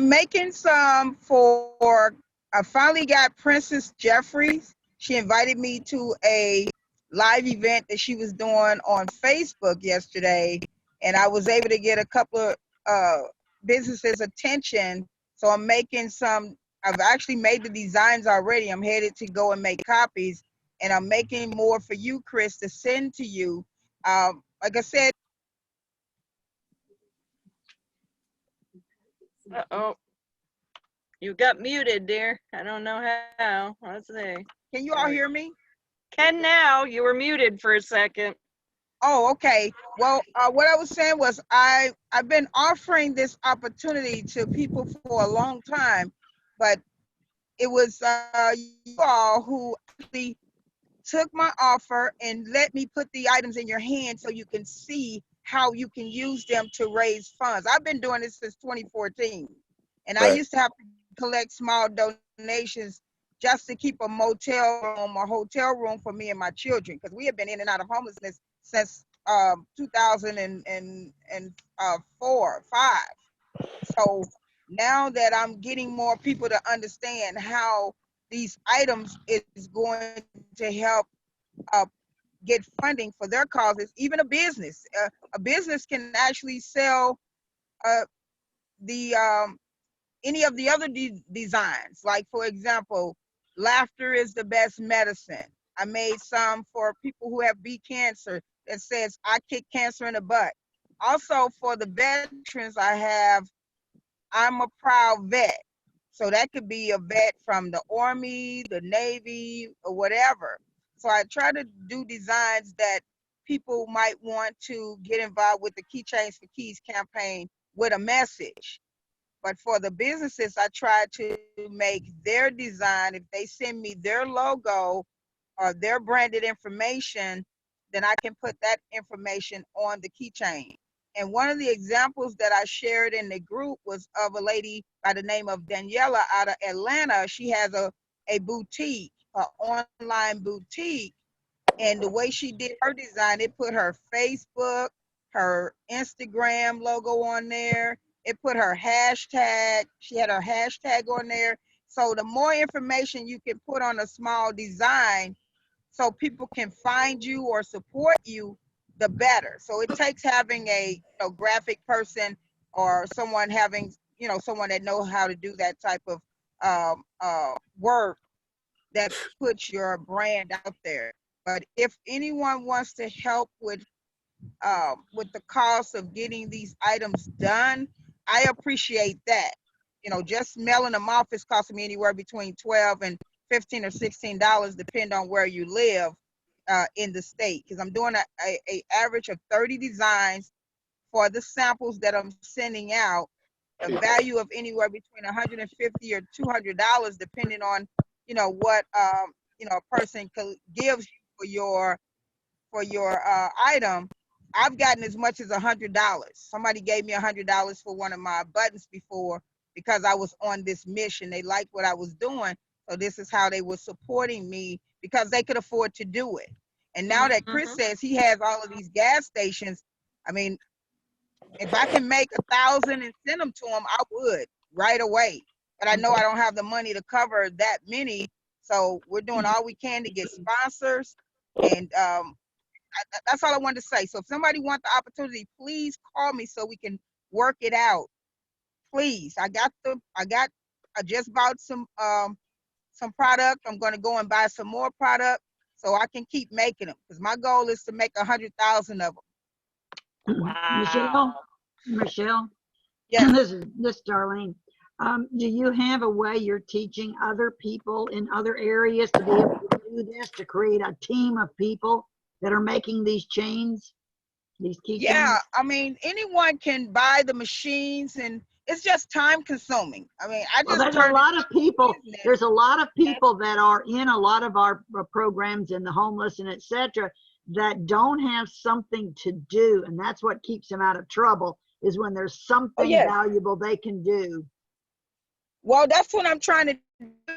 making some for, I finally got Princess Jeffries. She invited me to a live event that she was doing on Facebook yesterday, and I was able to get a couple of businesses' attention. So I'm making some, I've actually made the designs already. I'm headed to go and make copies, and I'm making more for you, Chris, to send to you. Like I said, Uh-oh. You got muted, dear. I don't know how. Let's see. can you all hear me? Can now. You were muted for a second. Oh, okay. Well, what I was saying was I've been offering this opportunity to people for a long time, but it was you all who actually took my offer and let me put the items in your hand so you can see how you can use them to raise funds. I've been doing this since 2014, and I Right. used to have to collect small donations just to keep a motel room or hotel room for me and my children, because we have been in and out of homelessness since 2004, 5. So now that I'm getting more people to understand how these items is going to help get funding for their causes, even a business can actually sell the any of the other designs. Like, for example, laughter is the best medicine. I made some for people who have B cancer that says, I kick cancer in the butt. Also for the veterans, I have, I'm a proud vet. So that could be a vet from the Army, the Navy, or whatever. So I try to do designs that people might want to get involved with the Keychains for Keys campaign with a message. But for the businesses, I try to make their design. If they send me their logo or their branded information, then I can put that information on the keychain. And one of the examples that I shared in the group was of a lady by the name of Daniela out of Atlanta. She has a boutique, an online boutique. And the way she did her design, it put her Facebook, her Instagram logo on there. It put her hashtag. She had her hashtag on there. So the more information you can put on a small design so people can find you or support you, the better. So it takes having a graphic person or someone having, someone that knows how to do that type of work that puts your brand out there. But if anyone wants to help with the cost of getting these items done, I appreciate that. Just mailing them off is costing me anywhere between $12 and $15 or $16, depending on where you live in the state. Because I'm doing a average of 30 designs for the samples that I'm sending out. A value of anywhere between $150 or $200, depending on what a person gives you for your item. I've gotten as much as $100. Somebody gave me $100 for one of my buttons before because I was on this mission. They liked what I was doing, so this is how they were supporting me because they could afford to do it. And now that Chris says he has all of these gas stations, I mean, if I can make 1,000 and send them to them, I would right away. But I know I don't have the money to cover that many, so we're doing all we can to get sponsors. And that's all I wanted to say. So if somebody wants the opportunity, please call me so we can work it out. Please. I just bought some product. I'm going to go and buy some more product so I can keep making them, because my goal is to make 100,000 of them. Wow. Michelle, Yes. this is Darlene. Do you have a way you're teaching other people in other areas to be able to do this, to create a team of people that are making these chains, these keychains? Yeah, I mean, anyone can buy the machines, and it's just time consuming. I mean, I Well, just there's a turned lot it of people, business. there's a lot of people that are in a lot of our programs in the homeless and et cetera, that don't have something to do. And that's what keeps them out of trouble, is when there's something yes. valuable they can do. Well, that's what I'm trying to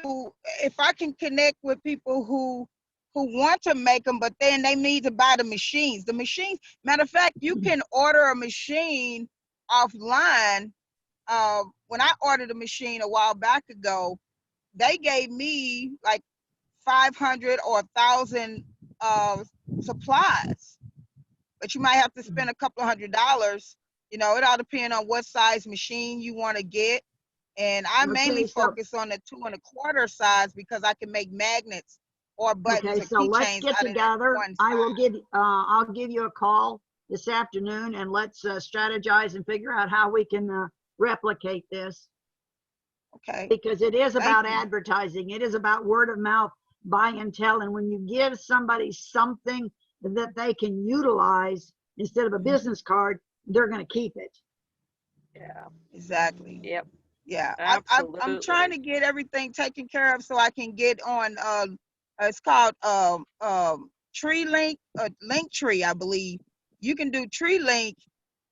do. If I can connect with people who want to make them, but then they need to buy the machines. The machines, matter of fact, you can order a machine offline. When I ordered a machine a while back ago, they gave me like 500 or 1,000 supplies, but you might have to spend a couple of $100. You know, it all depends on what size machine you want to get. And I mainly focus on the 2 1/4 size because I can make magnets or buttons Okay, or so let's keychains get out of that together. one I will size. give, I'll give you a call this afternoon, and let's strategize and figure out how we can replicate this. Okay. Because it is Thank about you. advertising. It is about word of mouth, buy and tell. And when you give somebody something that they can utilize instead of a business card, they're going to keep it. Yeah. Exactly. Yep. Yeah. Absolutely. I'm trying to get everything taken care of so I can get on, it's called Tree Link, Link Tree, I believe. You can do Tree Link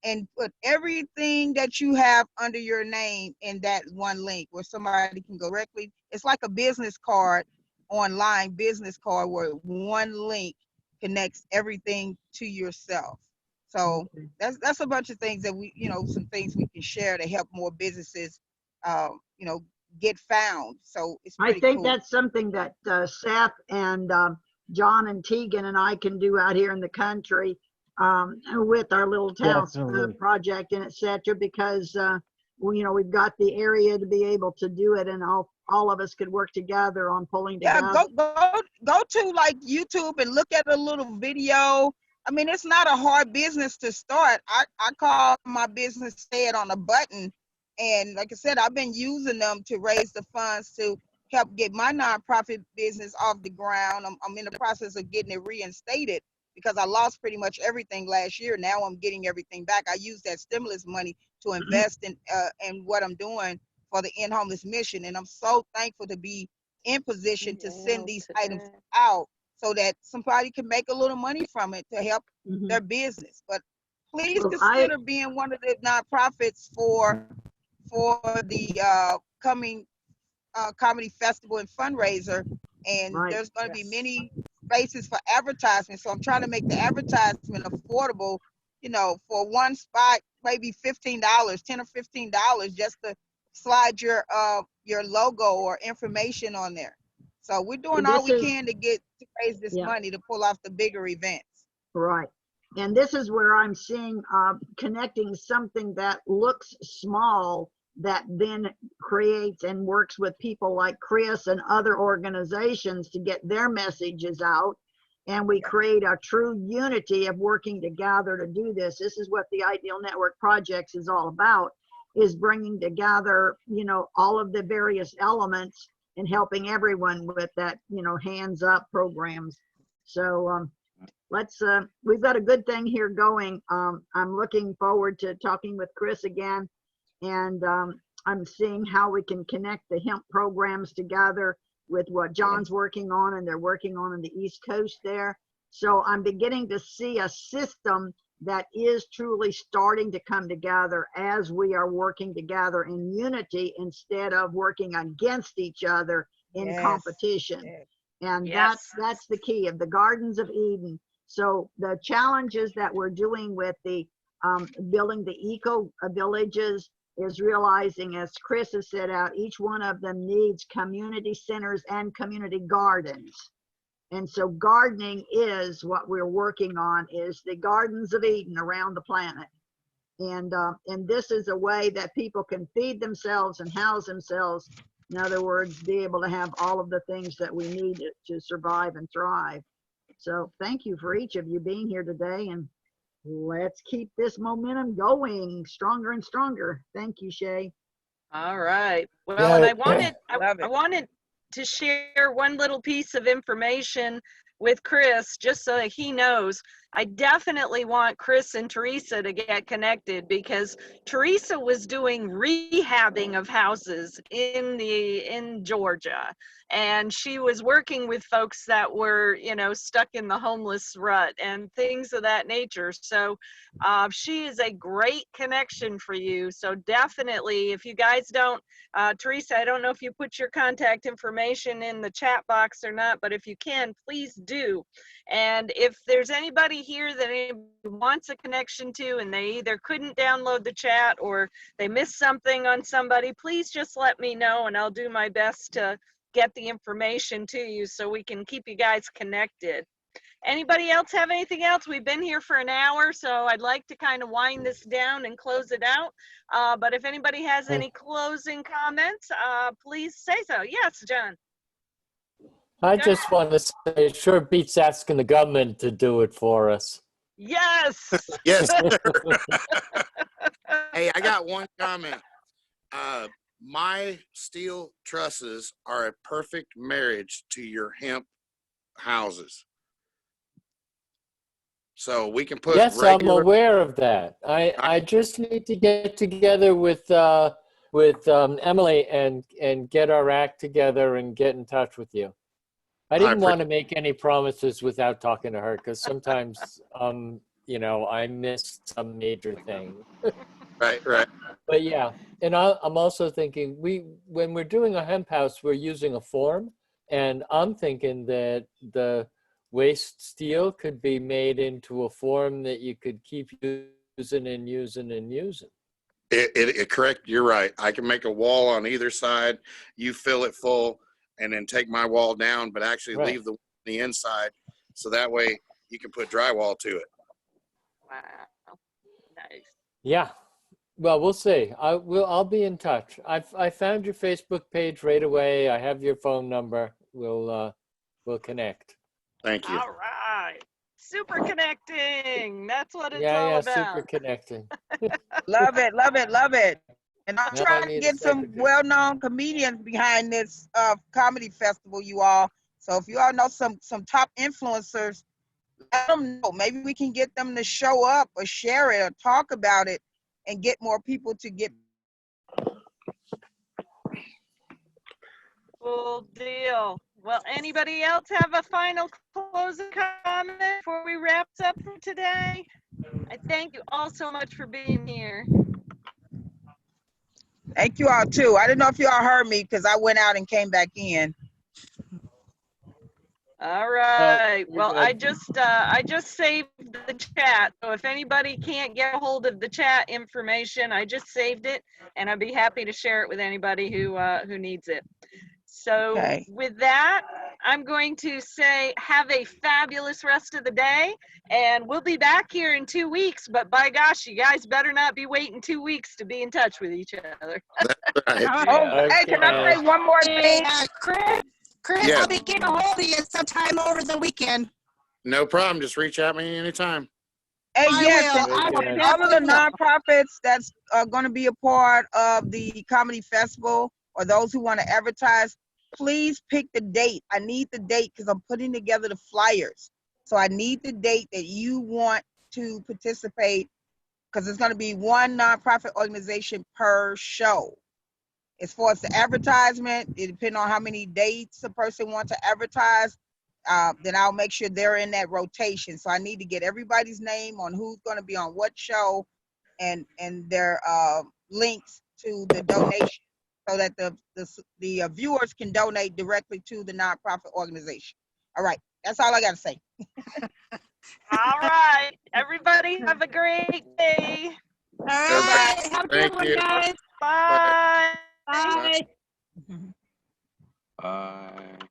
and put everything that you have under your name in that one link where somebody can go directly. It's like a business card, online business card, where one link connects everything to yourself. So that's a bunch of things that we, some things we can share to help more businesses, get found. So it's I pretty think cool. that's something that Seth and John and Tegan and I can do out here in the country with our little town Definitely. project and et cetera, because we've got the area to be able to do it, and all of us could work together on pulling Yeah, together. go to like YouTube and look at a little video. I mean, it's not a hard business to start. I call my business Head on a Button. And like I said, I've been using them to raise the funds to help get my nonprofit business off the ground. I'm in the process of getting it reinstated because I lost pretty much everything last year. Now I'm getting everything back. I used that stimulus money to invest in what I'm doing for the End Homeless mission. And I'm so thankful to be in position to send these items out so that somebody can make a little money from it to help their business. But please consider being one of the nonprofits for the coming comedy festival and fundraiser. And there's going to be many spaces for advertisement. So I'm trying to make the advertisement affordable, for one spot, maybe $15, $10 or $15, just to slide your logo or information on there. So we're doing all we can to raise this money to pull off the bigger events. Right. And this is where I'm seeing connecting something that looks small that then creates and works with people like Chris and other organizations to get their messages out. And we create a true unity of working together to do this. This is what the Ideal Network Projects is all about, is bringing together, all of the various elements and helping everyone with that, hands up programs. So we've got a good thing here going. I'm looking forward to talking with Chris again. And I'm seeing how we can connect the hemp programs together with what John's working on, and they're working on the East Coast there. So I'm beginning to see a system that is truly starting to come together as we are working together in unity instead of working against each other in competition. And that's the key of the Gardens of Eden. So the challenges that we're doing with the building the eco villages is realizing, as Chris has set out, each one of them needs community centers and community gardens. And so gardening is what we're working on, is the Gardens of Eden around the planet. And this is a way that people can feed themselves and house themselves. In other words, be able to have all of the things that we need to survive and thrive. So thank you for each of you being here today, and let's keep this momentum going stronger and stronger. Thank you, Shay. All right. Well, and I wanted to share one little piece of information with Chris, just so that he knows. I definitely want Chris and Teresa to get connected, because Teresa was doing rehabbing of houses in Georgia, and she was working with folks that were, you know, stuck in the homeless rut and things of that nature. So she is a great connection for you. So definitely, if you guys don't, Teresa, I don't know if you put your contact information in the chat box or not, but if you can, please do. And if there's anybody here that anybody wants a connection to and they either couldn't download the chat or they missed something on somebody, please just let me know and I'll do my best to get the information to you so we can keep you guys connected. Anybody else have anything else? We've been here for an hour, so I'd like to kind of wind this down and close it out. But if anybody has any closing comments, please say so. Yes, John. I just want to say it sure beats asking the government to do it for us. Yes. Yes. Hey, I got one comment. My steel trusses are a perfect marriage to your hemp houses. So we can put Yes, regular. I'm aware of that. I just need to get together with Emily and get our act together and get in touch with you. I didn't want to make any promises without talking to her, because sometimes you know, I missed some major thing. Right. But yeah, and I'm also thinking when we're doing a hemp house, we're using a form, and I'm thinking that the waste steel could be made into a form that you could keep using and using and using. Correct. You're right. I can make a wall on either side. You fill it full, and then take my wall down, but actually leave the inside, so that way you can put drywall to it. Wow. Nice. Yeah. Well, we'll see. I'll be in touch. I found your Facebook page right away. I have your phone number. We'll connect. Thank you. All right. Super connecting. That's what it's Yeah, all yeah, about. super connecting. Love it, love it, love it. And I'm Now I trying to need a get some secretary. well-known comedians behind this comedy festival, you all. So if you all know some top influencers, let them know. Maybe we can get them to show up or share it or talk about it and get more people to get. Cool deal. Well, anybody else have a final closing comment before we wrap up for today? I thank you all so much for being here. Thank you all too. I didn't know if you all heard me because I went out and came back in. All right. you're Well, good. I just saved the chat. So if anybody can't get a hold of the chat information, I just saved it, and I'd be happy to share it with anybody who needs it. So Okay. with that, I'm going to say have a fabulous rest of the day, and we'll be back here in 2 weeks. But by gosh, you guys better not be waiting 2 weeks to be in touch with each other. That's right. Oh, hey, can I say one more thing? Chris, Yeah. I'll be getting a hold of you sometime over the weekend. No problem. Just reach out to me anytime. Hey, I yes, will. I will and all of the definitely will. nonprofits that's going to be a part of the comedy festival, or those who want to advertise, please pick the date. I need the date because I'm putting together the flyers. So I need the date that you want to participate, because it's going to be one nonprofit organization per show. As far as the advertisement, it depends on how many dates a person wants to advertise. Then I'll make sure they're in that rotation. So I need to get everybody's name on who's going to be on what show, and their links to the donation, so that the viewers can donate directly to the nonprofit organization. All right, that's all I got to say. All right. Everybody have a great day. All right. Have a good Thank one, you. guys. Bye. Bye. Bye.